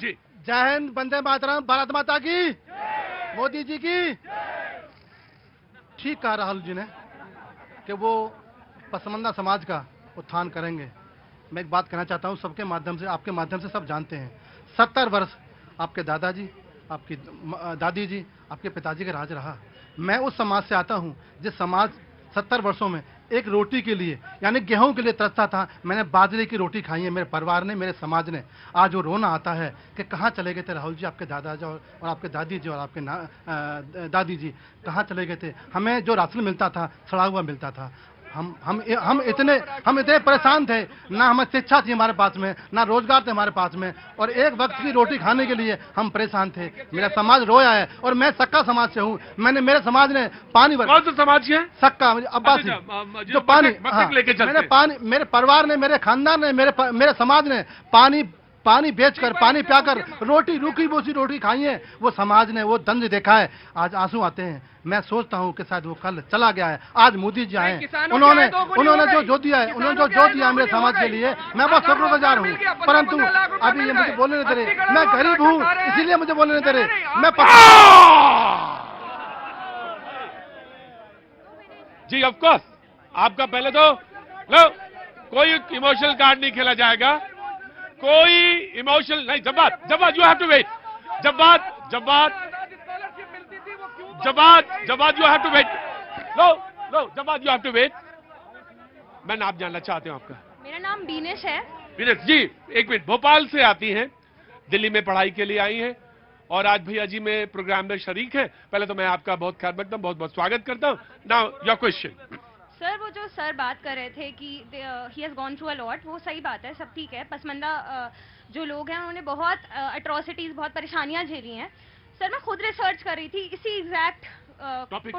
जी। जय हिंद, वंदे मातरम, भारत माता की, मोदी जी की। ठीक कहा राहुल जी ने कि वो पसमानदा समाज का उत्थान करेंगे। मैं एक बात कहना चाहता हूँ सबके माध्यम से, आपके माध्यम से सब जानते हैं, 70 वर्ष आपके दादाजी, आपकी दादी जी, आपके पिताजी का राज रहा। मैं उस समाज से आता हूँ जिस समाज 70 वर्षों में एक रोटी के लिए यानी गेहूं के लिए तरसता था। मैंने बाजरे की रोटी खाई है, मेरे परिवार ने, मेरे समाज ने। आज वो रोना आता है कि कहाँ चले गए थे राहुल जी, आपके दादाजी और आपके दादी जी और आपके दादी जी कहाँ चले गए थे। हमें जो राशन मिलता था सड़ा हुआ मिलता था। हम इतने परेशान थे, ना हमें शिक्षा थी हमारे पास में, ना रोजगार थे हमारे पास में, और एक वक्त की रोटी खाने के लिए हम परेशान थे। मेरा समाज रोया है और मैं सक्का समाज से हूँ। मैंने, मेरे समाज ने पानी भर, कौन सा समाज के? सक्का अब्बासी, जो पानी लेके चलते, मैंने पानी, मेरे परिवार ने, मेरे खानदान ने, मेरे समाज ने पानी बेचकर, पानी पियाकर रोटी, रूखी बोसी रोटी खाई है। वो समाज ने वो दंड देखा है, आज आंसू आते हैं। मैं सोचता हूँ कि शायद वो कल चला गया है। आज मोदी जी आए, उन्होंने जो दिया है, उन्होंने जो दिया मेरे समाज के लिए, मैं बहुत शुक्रगुजार हूँ। परंतु अभी ये मुझे बोलने नहीं दे रहे, मैं गरीब हूँ इसीलिए मुझे बोलने नहीं दे रहे। मैं जी ऑफ कोर्स, आपका पहले तो लो, कोई इमोशनल कार्ड नहीं खेला जाएगा, कोई इमोशनल नहीं। जब्बाद यू हैव टू वेट, जब्बाद यू हैव टू वेट, लो जब्बाद यू हैव टू वेट। मैं नाम जानना चाहती हूँ आपका। मेरा नाम बीनेश है। बीनेश जी, एक मिनट, भोपाल से आती हैं, दिल्ली में पढ़ाई के लिए आई हैं और आज भैया जी में प्रोग्राम में शरीक है। पहले तो मैं आपका बहुत ख्याल रखता हूँ, बहुत बहुत स्वागत करता हूँ। Now your question. सर, वो जो सर बात कर रहे थे कि he has gone through a lot, वो सही बात है, सब ठीक है। पसमानदा जो लोग हैं उन्होंने बहुत अट्रॉसिटीज, बहुत परेशानियां झेली हैं। सर, मैं खुद रिसर्च कर रही थी इसी एग्जैक्ट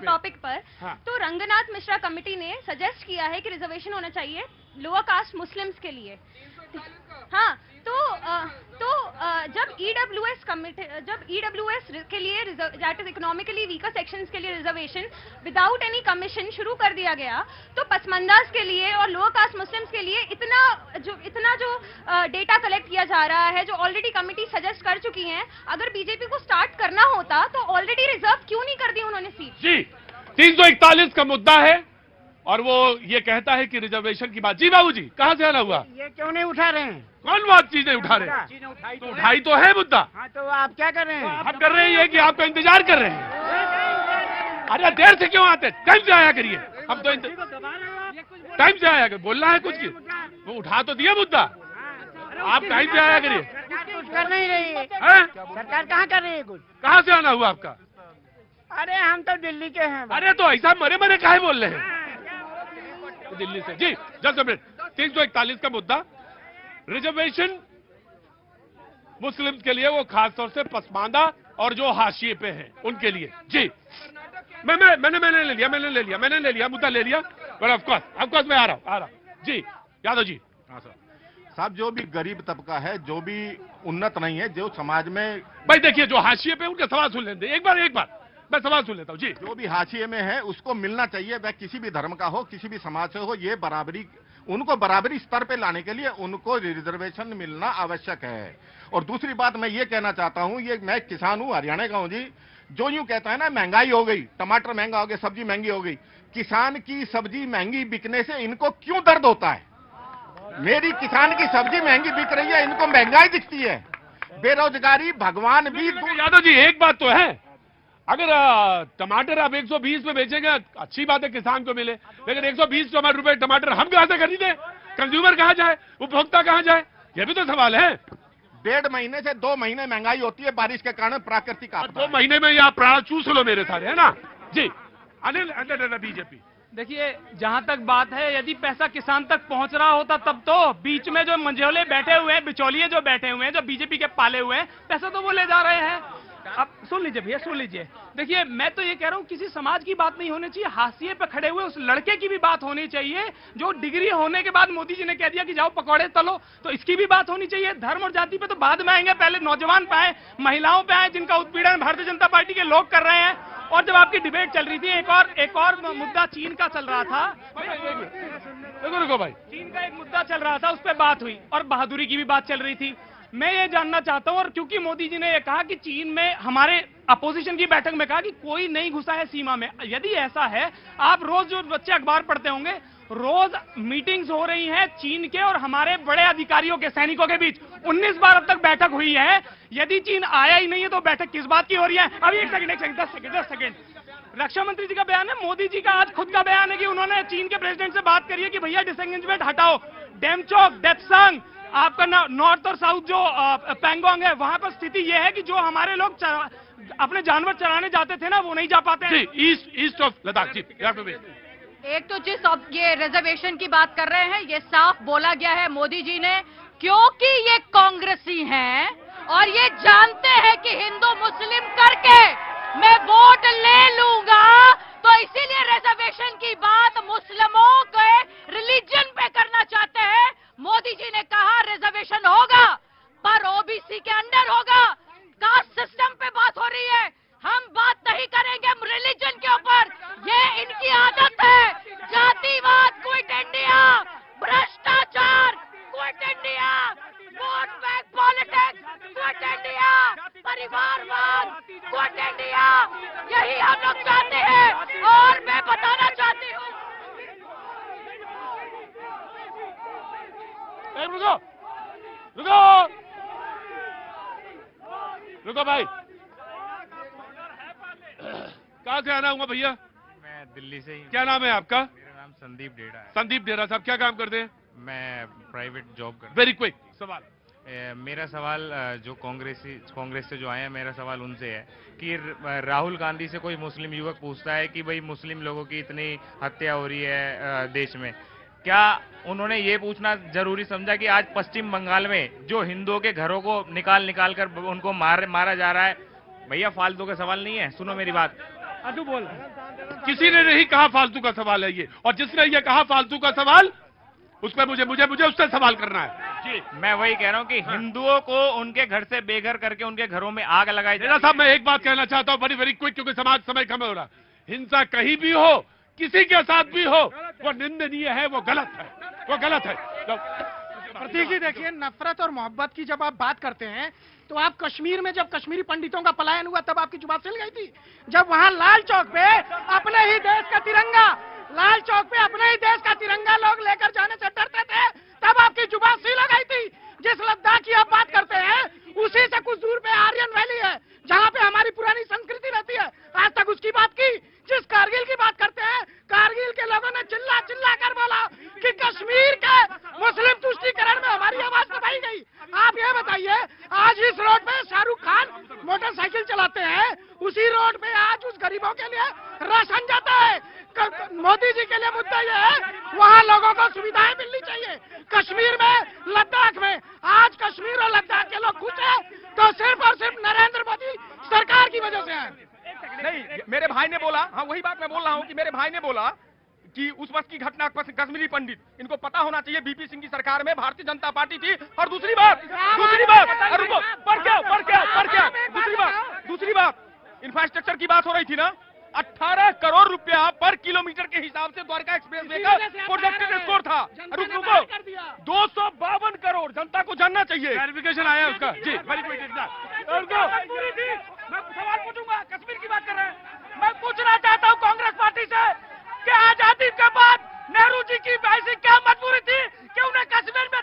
टॉपिक पर। हाँ। तो रंगनाथ मिश्रा कमेटी ने सजेस्ट किया है कि रिजर्वेशन होना चाहिए लोअर कास्ट मुस्लिम्स के लिए। हाँ, तो जब ईडब्ल्यूएस के लिए, that is economically weaker sections के लिए रिजर्वेशन विदाउट एनी कमीशन शुरू कर दिया गया, तो पसमानदास के लिए और लोअर कास्ट मुस्लिम्स के लिए इतना जो डेटा कलेक्ट किया जा रहा है, जो ऑलरेडी कमिटी सजेस्ट कर चुकी है, अगर बीजेपी को स्टार्ट करना होता तो ऑलरेडी रिजर्व क्यों नहीं कर दी उन्होंने सीट? जी, 341 का मुद्दा है और वो ये कहता है कि रिजर्वेशन की बात। जी बाबूजी, कहाँ से आना हुआ? ये क्यों नहीं उठा रहे हैं? कौन बात चीज नहीं उठा रहे? तो उठाई तो है मुद्दा। हाँ, तो आप क्या कर रहे हैं? हम कर रहे हैं कि आपका इंतजार कर रहे हैं। अरे देर से क्यों आते? टाइम से आया करिए। हम तो टाइम से आया कर, बोलना है कुछ की, वो उठा तो दिया मुद्दा, आप टाइम से आया करिए। कुछ कर नहीं रही है। सरकार कहाँ कर रही है कुछ? कहाँ से आना हुआ आपका? अरे हम तो दिल्ली के हैं। अरे तो ऐसा मरे काहे बोल रहे हैं? दिल्ली से। जी जस्ट अ मिनट, 341 का मुद्दा, रिजर्वेशन मुस्लिम्स के लिए, वो खासतौर से पसमानदा और जो हाशिए पे हैं उनके लिए। जी मैंने ले लिया मुद्दा ले लिया। बट ऑफ कोर्स मैं आ रहा हूं। जी यादव जी। हाँ सर साहब, जो भी गरीब तबका है, जो भी उन्नत नहीं है, जो समाज में, भाई देखिए, जो हाशिए पे उनके सवाल सुन लेते, एक बार मैं सवाल सुन लेता हूँ। जी, जो भी हाशिए में है उसको मिलना चाहिए, वह किसी भी धर्म का हो, किसी भी समाज से हो, ये बराबरी, उनको बराबरी स्तर पे लाने के लिए उनको रिजर्वेशन मिलना आवश्यक है। और दूसरी बात मैं ये कहना चाहता हूँ, ये मैं किसान हूँ, हरियाणा का हूँ जी, जो यूं कहता है ना महंगाई हो गई, टमाटर महंगा हो गया, सब्जी महंगी हो गई, किसान की सब्जी महंगी बिकने से इनको क्यों दर्द होता है? मेरी किसान की सब्जी महंगी बिक रही है, इनको महंगाई दिखती है। बेरोजगारी भगवान भी। यादव जी एक बात तो है, अगर टमाटर आप 120 में बेचेंगे, अच्छी बात है, किसान को मिले, लेकिन 120 रुपए टमाटर हम कहां से खरीदें? कंज्यूमर कहां जाए? उपभोक्ता कहां जाए? यह भी तो सवाल है। 1.5 महीने से 2 महीने महंगाई होती है बारिश के कारण, प्राकृतिक आपदा। 2 महीने में आप प्राण चूस लो मेरे सारे, है ना? जी अनिल बीजेपी। देखिए, जहां तक बात है, यदि पैसा किसान तक पहुंच रहा होता तब तो बीच में जो मंझोले बैठे हुए हैं, बिचौलिए जो बैठे हुए हैं, जो बीजेपी के पाले हुए हैं, पैसा तो वो ले जा रहे हैं। अब सुन लीजिए भैया, सुन लीजिए। देखिए, मैं तो ये कह रहा हूँ, किसी समाज की बात नहीं होनी चाहिए, हाशिए पे खड़े हुए उस लड़के की भी बात होनी चाहिए जो डिग्री होने के बाद मोदी जी ने कह दिया कि जाओ पकौड़े तलो, तो इसकी भी बात होनी चाहिए। धर्म और जाति पे तो बाद में आएंगे, पहले नौजवान पे आए, महिलाओं पे आए, जिनका उत्पीड़न भारतीय जनता पार्टी के लोग कर रहे हैं। और जब आपकी डिबेट चल रही थी, एक और मुद्दा चीन का चल रहा था। रुको भाई, चीन का एक मुद्दा चल रहा था, उस पर बात हुई, और बहादुरी की भी बात चल रही थी। मैं ये जानना चाहता हूं, और क्योंकि मोदी जी ने ये कहा कि चीन में हमारे अपोजिशन की बैठक में कहा कि कोई नहीं घुसा है सीमा में, यदि ऐसा है, आप रोज जो बच्चे अखबार पढ़ते होंगे, रोज मीटिंग्स हो रही हैं चीन के और हमारे बड़े अधिकारियों के, सैनिकों के बीच 19 बार अब तक बैठक हुई है। यदि चीन आया ही नहीं है तो बैठक किस बात की हो रही है? अभी एक सेकंड 10 सेकंड। रक्षा मंत्री जी का बयान है, मोदी जी का आज खुद का बयान है कि उन्होंने चीन के प्रेसिडेंट से बात करी है कि भैया डिसएंगेजमेंट हटाओ। डेमचोक, डेप्सांग, आपका नॉर्थ और साउथ जो पैंगोंग है, वहां पर स्थिति यह है कि जो हमारे लोग अपने जानवर चराने जाते थे ना, वो नहीं जा पाते हैं। ईस्ट ऑफ लद्दाख जी। एक तो जिस ये रिजर्वेशन की बात कर रहे हैं, ये साफ बोला गया है मोदी जी ने, क्योंकि ये कांग्रेसी हैं और ये जानते हैं कि हिंदू मुस्लिम करके मैं वोट ले लूंगा, तो इसीलिए रिजर्वेशन की बात मुस्लिमों के रिलीजन पे करना चाहते हैं। मोदी जी ने कहा रिजर्वेशन होगा पर ओबीसी के अंडर होगा, कास्ट सिस्टम पे बात हो रही है, हम बात नहीं करेंगे रिलीजन के ऊपर। ये इनकी आदत है, जातिवाद क्विट इंडिया, भ्रष्टाचार quit India, vote bank politics quit India, परिवारवाद क्विट इंडिया, यही हम लोग चाहते हैं। और मैं बताना चाहती हूँ, रुको भाई, कहाँ से आना हुआ भैया? मैं दिल्ली से ही। क्या नाम है आपका? मेरा नाम संदीप डेड़ा है। संदीप डेरा साहब, क्या काम करते हैं? मैं प्राइवेट जॉब करता वेरी क्विक सवाल। मेरा सवाल जो कांग्रेस से जो आए हैं, मेरा सवाल उनसे है कि राहुल गांधी से कोई मुस्लिम युवक पूछता है कि भाई मुस्लिम लोगों की इतनी हत्या हो रही है देश में, क्या उन्होंने ये पूछना जरूरी समझा कि आज पश्चिम बंगाल में जो हिंदुओं के घरों को निकाल कर उनको मारा जा रहा है? भैया फालतू का सवाल नहीं है, सुनो मेरी बात। अदू बोल। किसी ने नहीं कहा फालतू का सवाल है ये, और जिसने ये कहा फालतू का सवाल, उस पर मुझे उससे सवाल करना है जी। मैं वही कह रहा हूँ कि हिंदुओं को उनके घर से बेघर करके उनके घरों में आग लगाई डेरा साहब, मैं एक बात कहना चाहता हूँ, वेरी क्विक, क्योंकि समाज समय कम हो रहा। हिंसा कहीं भी हो, किसी के साथ भी हो, वो निंदनीय है, वो गलत है, वो गलत है। प्रतीक जी देखिए, नफरत और मोहब्बत की जब आप बात करते हैं, तो आप कश्मीर में जब कश्मीरी पंडितों का पलायन हुआ तब आपकी जुबान सिल गई थी। जब वहां लाल चौक पे अपने ही देश का तिरंगा, लाल चौक पे अपने ही देश का तिरंगा लोग लेकर जाने से डरते थे, तब आपकी जुबान सिल हो गई थी। जिस लद्दाख की आप बात करते हैं, उसी से कुछ दूर पे आर्यन वैली है, जहाँ पे हमारी पुरानी संस्कृति रहती है, आज तक उसकी बात की। जिस कारगिल की बात करते हैं, कारगिल के लोगों ने चिल्ला चिल्ला कर बोला कि कश्मीर के मुस्लिम तुष्टीकरण में हमारी आवाज दबाई गई। आप ये बताइए, आज इस रोड पे शाहरुख खान मोटरसाइकिल चलाते हैं, उसी रोड पे आज उस गरीबों के लिए राशन जाता है। मोदी जी के लिए मुद्दा ये है, वहाँ लोगों को सुविधाएं मिलनी चाहिए। कश्मीर में, लद्दाख में, आज कश्मीर और लद्दाख के लोग खुश हैं तो सिर्फ और सिर्फ नरेंद्र मोदी सरकार की वजह से है। नहीं, मेरे भाई ने बोला, हाँ वही बात मैं बोल रहा हूँ कि मेरे भाई ने बोला कि उस वक्त की घटना कश्मीरी पंडित, इनको पता होना चाहिए बीपी सिंह की सरकार में भारतीय जनता पार्टी थी। और दूसरी बात, दूसरी बात, इंफ्रास्ट्रक्चर की बात हो रही थी ना, 18 करोड़ रुपया पर किलोमीटर के हिसाब से द्वारका एक्सप्रेसवे का प्रोजेक्टेड स्कोर था। रुको 252 करोड़, जनता को जानना चाहिए। क्लैरिफिकेशन आया उसका जी। मैं सवाल पूछूंगा, कश्मीर की बात कर रहे हैं, मैं पूछना चाहता हूं कांग्रेस पार्टी से कि आजादी के बाद नेहरू जी की ऐसी क्या मजबूरी थी कि उन्हें कश्मीर में